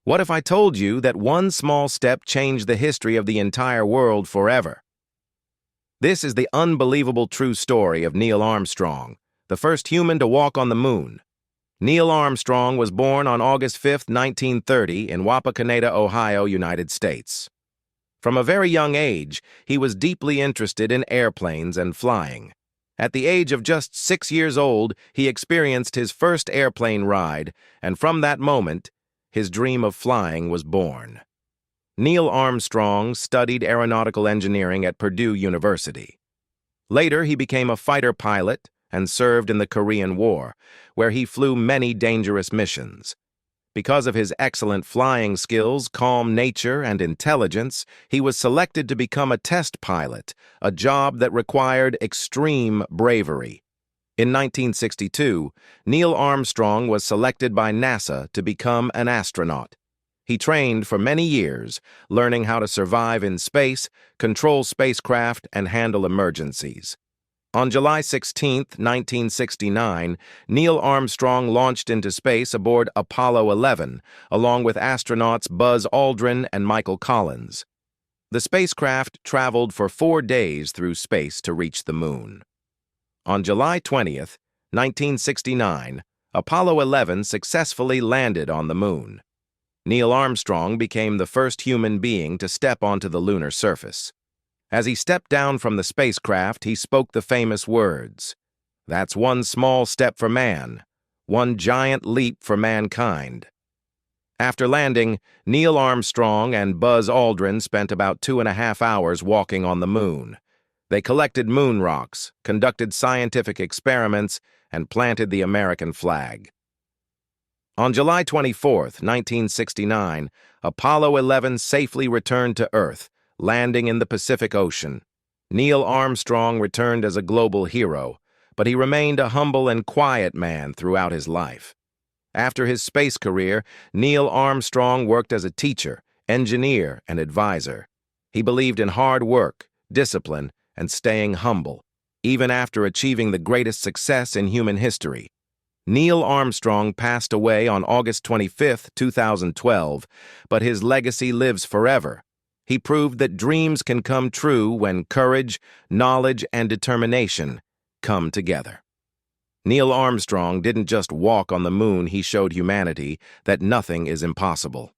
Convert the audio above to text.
What if I told you that one small step changed the history of the entire world forever? This is the unbelievable true story of Neil Armstrong, the first human to walk on the moon. Neil Armstrong was born on August 5, 1930, in Wapakoneta, Ohio, United States. From a very young age, he was deeply interested in airplanes and flying. At the age of just 6 years old, he experienced his first airplane ride, and from that moment, his dream of flying was born. Neil Armstrong studied aeronautical engineering at Purdue University. Later, he became a fighter pilot and served in the Korean War, where he flew many dangerous missions. Because of his excellent flying skills, calm nature, and intelligence, he was selected to become a test pilot, a job that required extreme bravery. In 1962, Neil Armstrong was selected by NASA to become an astronaut. He trained for many years, learning how to survive in space, control spacecraft, and handle emergencies. On July 16, 1969, Neil Armstrong launched into space aboard Apollo 11, along with astronauts Buzz Aldrin and Michael Collins. The spacecraft traveled for 4 days through space to reach the moon. On July 20, 1969, Apollo 11 successfully landed on the moon. Neil Armstrong became the first human being to step onto the lunar surface. As he stepped down from the spacecraft, he spoke the famous words, "That's one small step for man, one giant leap for mankind." After landing, Neil Armstrong and Buzz Aldrin spent about 2.5 hours walking on the moon. They collected moon rocks, conducted scientific experiments, and planted the American flag. On July 24, 1969, Apollo 11 safely returned to Earth, landing in the Pacific Ocean. Neil Armstrong returned as a global hero, but he remained a humble and quiet man throughout his life. After his space career, Neil Armstrong worked as a teacher, engineer, and advisor. He believed in hard work, discipline, and staying humble, even after achieving the greatest success in human history. Neil Armstrong passed away on August 25, 2012, but his legacy lives forever. He proved that dreams can come true when courage, knowledge, and determination come together. Neil Armstrong didn't just walk on the moon, he showed humanity that nothing is impossible.